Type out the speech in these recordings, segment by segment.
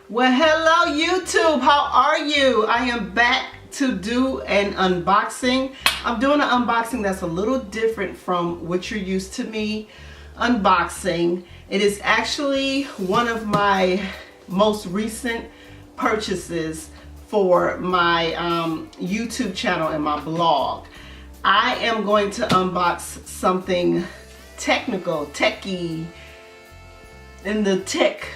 Well, hello YouTube, how are you? I am back to do an unboxing. I'm doing an unboxing that's a little different from what you're used to me unboxing. It is actually one of my most recent purchases for my YouTube channel and my blog. I am going to unbox something technical, techie, in the tech,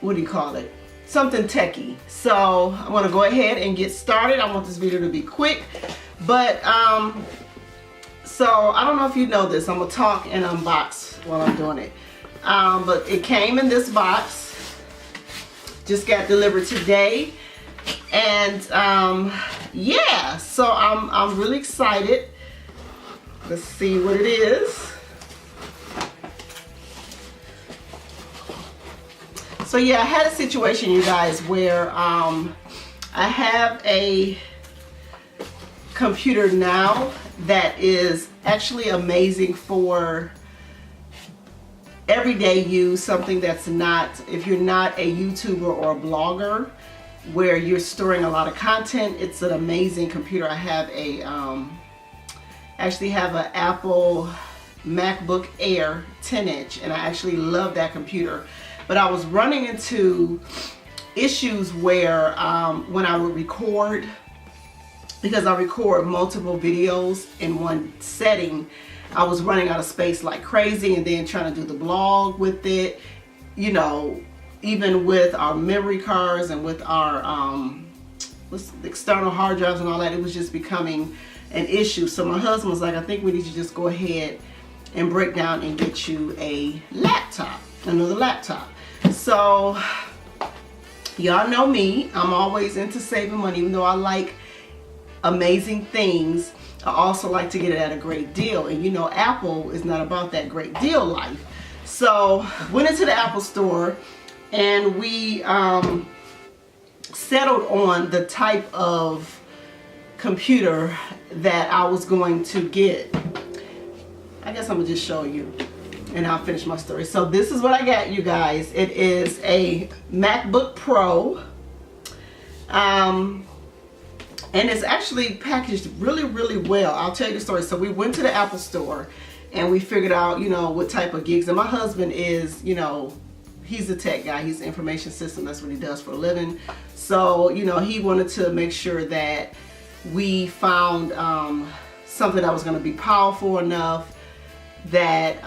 what do you call it? Something techie. So I'm gonna go ahead and get started. I want this video to be quick, but so I don't know if you know this. I'm gonna talk and unbox while I'm doing it. But it came in this box. Just got delivered today, and yeah. So I'm really excited. Let's see what it is. So yeah, I had a situation, you guys, where I have a computer now that is actually amazing for everyday use, something that's not, if you're not a YouTuber or a blogger where you're storing a lot of content, it's an amazing computer. I have a, actually have an Apple MacBook Air 10-inch, and I actually love that computer. But I was running into issues where when I would record, because I record multiple videos in one setting, I was running out of space like crazy, and then trying to do the blog with it, you know, even with our memory cards and with our external hard drives and all that, it was just becoming an issue. So my husband was like, I think we need to just go ahead and break down and get you a laptop, another laptop. So y'all know me, I'm always into saving money. Even though I like amazing things, I also like to get it at a great deal. And you know, Apple is not about that great deal life. So went into the Apple store, and we settled on the type of computer that I was going to get. I guess I'm gonna just show you and I'll finish my story. So this is what I got, you guys. It is a MacBook Pro, and it's actually packaged really, really well. I'll tell you the story. So we went to the Apple store and we figured out, you know, what type of gigs. And my husband is, you know, he's a tech guy. He's information system. That's what he does for a living. So, you know, he wanted to make sure that we found something that was going to be powerful enough, that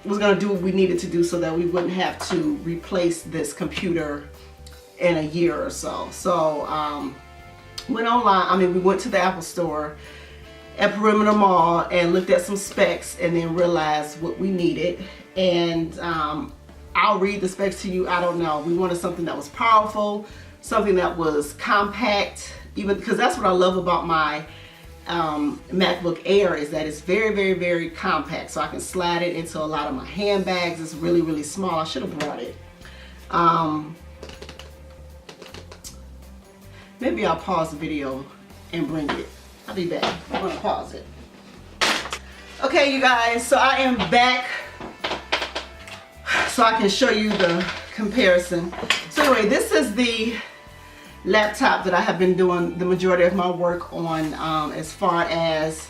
was going to do what we needed to do so that we wouldn't have to replace this computer in a year or so. So went online, we went to the Apple store at Perimeter Mall and looked at some specs, and then realized what we needed. And I'll read the specs to you. I don't know, we wanted something that was powerful, something that was compact, even because that's what I love about my MacBook Air, is that it's very, very, very compact. So I can slide it into a lot of my handbags. It's really, really small. I should have brought it. Maybe I'll pause the video and bring it. I'll be back. I'm gonna pause it. Okay, you guys, so I am back so I can show you the comparison. So anyway, this is the laptop that I have been doing the majority of my work on, as far as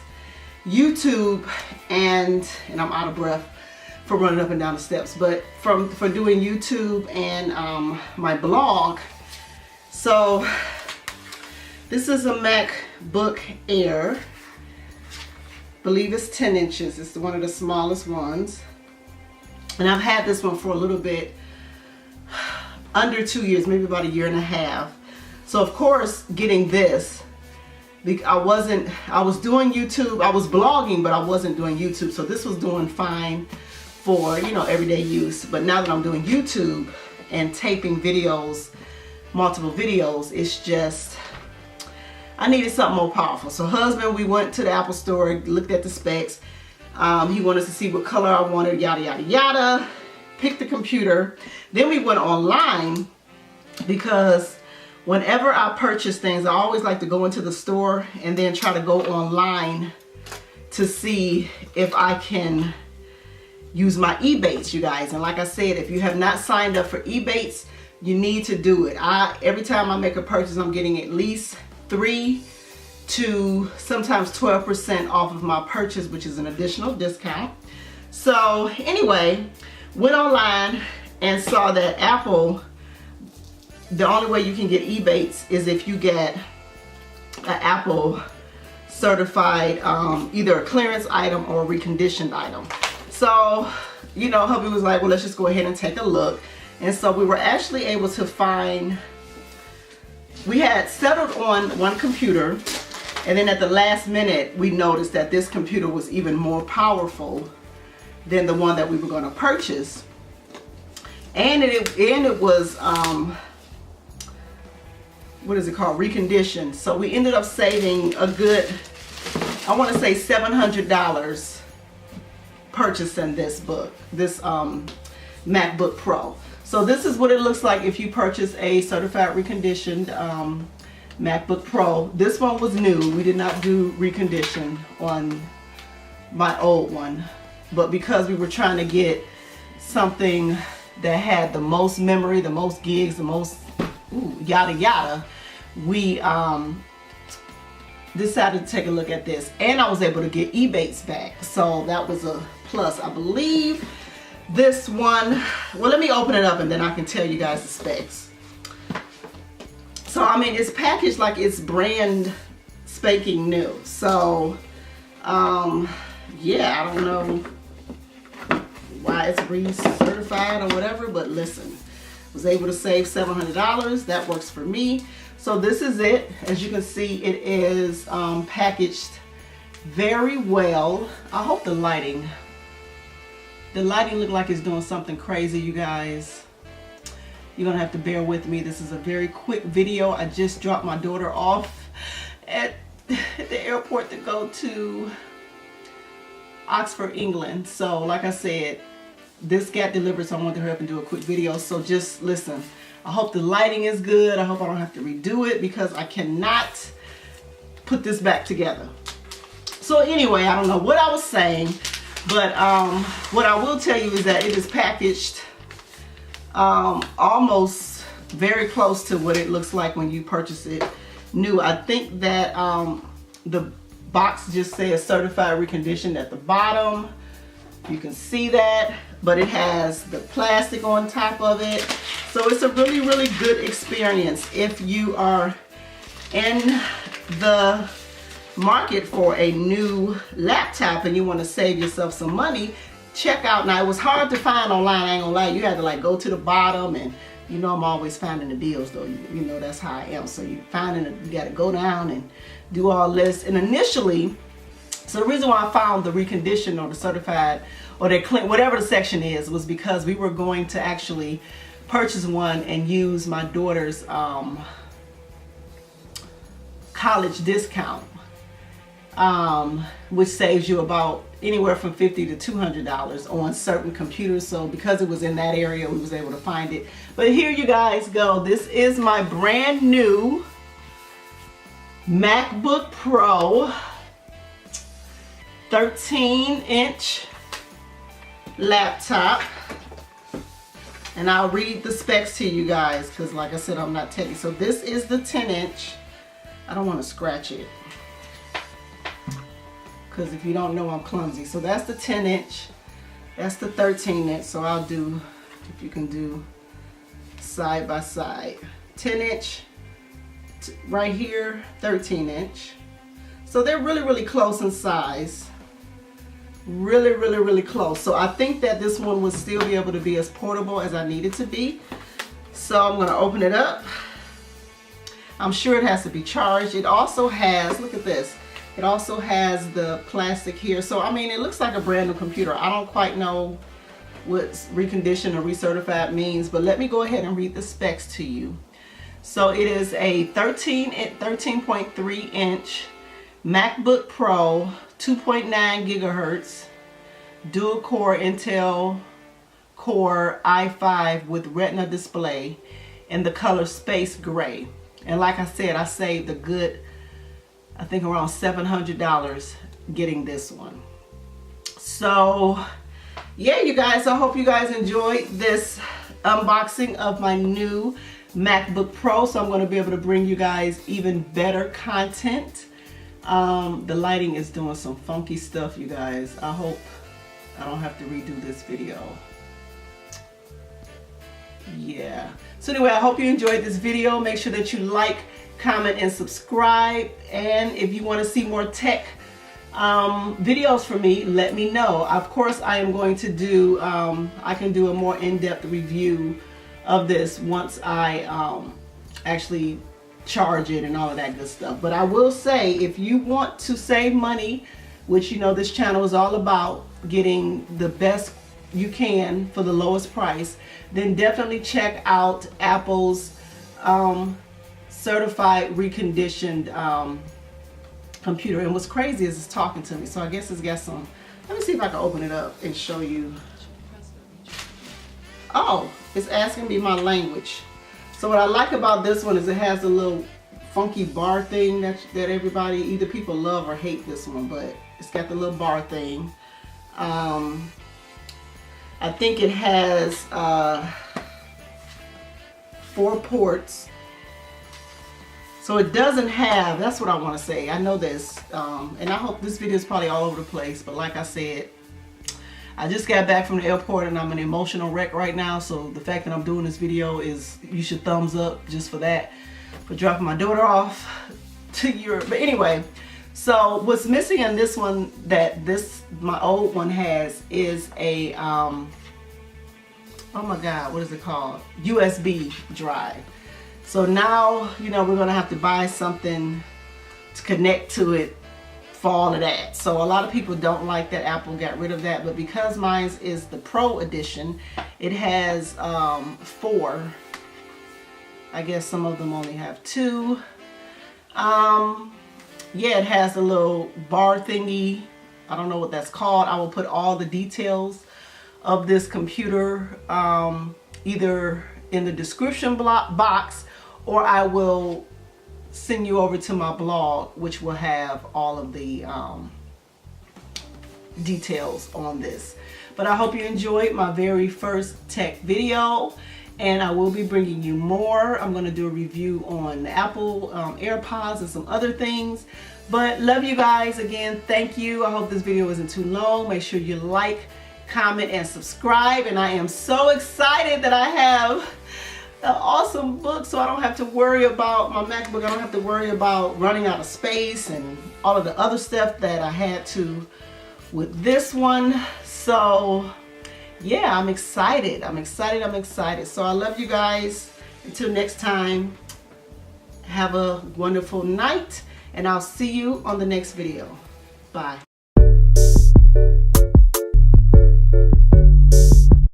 YouTube, and I'm out of breath for running up and down the steps, but for doing YouTube and my blog. So this is a MacBook Air, I believe it's 10 inches. It's one of the smallest ones, and I've had this one for a little bit, under 2 years, maybe about a year and a half. So of course, getting this, I was doing YouTube, I was blogging, but I wasn't doing YouTube. So this was doing fine for, you know, everyday use. But now that I'm doing YouTube and taping videos, multiple videos, it's just, I needed something more powerful. So husband, we went to the Apple store, looked at the specs. He wanted to see what color I wanted, yada, yada, yada. Picked the computer. Then we went online, because whenever I purchase things, I always like to go into the store and then try to go online to see if I can use my EBATES, you guys. And like I said, if you have not signed up for EBATES, you need to do it. Every time I make a purchase, I'm getting at least 3 to sometimes 12% off of my purchase, which is an additional discount. So anyway, went online and saw that Apple, the only way you can get EBATES is if you get an Apple certified, either a clearance item or a reconditioned item. So, you know, hubby was like, well, let's just go ahead and take a look. And so we were actually able to find, we had settled on one computer, and then at the last minute, we noticed that this computer was even more powerful than the one that we were going to purchase. And it was, what is it called? Reconditioned. So we ended up saving a good, I want to say $700 purchasing this MacBook Pro. So this is what it looks like if you purchase a certified reconditioned MacBook Pro. This one was new. We did not do recondition on my old one, but because we were trying to get something that had the most memory, the most gigs, the most yada yada, we decided to take a look at this, and I was able to get EBATES back, so that was a plus. I believe this one, well, let me open it up and then I can tell you guys the specs. So I mean, it's packaged like it's brand spanking new. So yeah, I don't know why it's recertified or whatever, but listen, was able to save $700. That works for me. So this is it. As you can see, it is packaged very well. I hope the lighting look like it's doing something crazy, you guys. You're gonna have to bear with me. This is a very quick video. I just dropped my daughter off at the airport to go to Oxford, England. So like I said, this got delivered, so I wanted to hurry up and do a quick video. So just listen. I hope the lighting is good. I hope I don't have to redo it because I cannot put this back together. So anyway, I don't know what I was saying, but what I will tell you is that it is packaged almost very close to what it looks like when you purchase it new. I think that the box just says certified reconditioned at the bottom. You can see that, but it has the plastic on top of it. So it's a really, really good experience if you are in the market for a new laptop and you want to save yourself some money. Check out. Now, it was hard to find online, I ain't gonna lie. You had to like go to the bottom, and you know I'm always finding the deals though. You know that's how I am. So you gotta go down and do all this. And initially, so the reason why I found the reconditioned or the certified or the clean, whatever the section is, was because we were going to actually purchase one and use my daughter's college discount, which saves you about anywhere from $50 to $200 on certain computers. So because it was in that area, we was able to find it. But here you guys go. This is my brand new MacBook Pro 13-inch laptop, and I'll read the specs to you guys because like I said, I'm not techie. So this is the 10-inch. I don't want to scratch it because if you don't know, I'm clumsy. So that's the 10-inch, that's the 13-inch. So I'll do, if you can do side by side, 10-inch right here, 13-inch. So they're really, really close in size. Really, really, really close. So I think that this one will still be able to be as portable as I need it to be. So I'm going to open it up. I'm sure it has to be charged. It also has, look at this, it also has the plastic here. So I mean, it looks like a brand new computer. I don't quite know what reconditioned or recertified means, but let me go ahead and read the specs to you. So it is a 13.3 inch MacBook Pro, 2.9 gigahertz, dual core Intel Core i5 with Retina display in the color Space Gray. And like I said, I saved a good, I think around $700 getting this one. So yeah, you guys, I hope you guys enjoyed this unboxing of my new MacBook Pro. So I'm going to be able to bring you guys even better content. The lighting is doing some funky stuff, you guys. I hope I don't have to redo this video. Yeah. So anyway, I hope you enjoyed this video. Make sure that you like, comment, and subscribe. And if you want to see more tech videos from me, let me know. Of course, I am going to do, I can do a more in-depth review of this once I actually charge it and all of that good stuff. But I will say, if you want to save money, which you know this channel is all about getting the best you can for the lowest price, then definitely check out Apple's certified reconditioned computer. And what's crazy is it's talking to me, so I guess it's got some. Let me see if I can open it up and show you. Oh, it's asking me my language. So what I like about this one is it has a little funky bar thing that everybody, either people love or hate this one, but it's got the little bar thing. I think it has 4 ports. So it doesn't have, that's what I want to say. I know this, and I hope this video is probably all over the place, but like I said, I just got back from the airport and I'm an emotional wreck right now. So the fact that I'm doing this video is, you should thumbs up just for that, for dropping my daughter off to Europe. But anyway, so what's missing in this one that my old one has is a, oh my God, what is it called? USB drive. So now, you know, we're gonna have to buy something to connect to it for all of that. So a lot of people don't like that Apple got rid of that, but because mine is the Pro edition, it has 4. I guess some of them only have 2. Yeah, it has a little bar thingy. I don't know what that's called. I will put all the details of this computer either in the description box, or I will send you over to my blog, which will have all of the details on this. But I hope you enjoyed my very first tech video, and I will be bringing you more. I'm going to do a review on the Apple AirPods and some other things. But love you guys. Again, thank you. I hope this video isn't too long. Make sure you like, comment, and subscribe. And I am so excited that I have an awesome book, so I don't have to worry about my MacBook. I don't have to worry about running out of space and all of the other stuff that I had to with this one. So yeah, I'm excited. I'm excited. So I love you guys. Until next time, have a wonderful night, and I'll see you on the next video. Bye.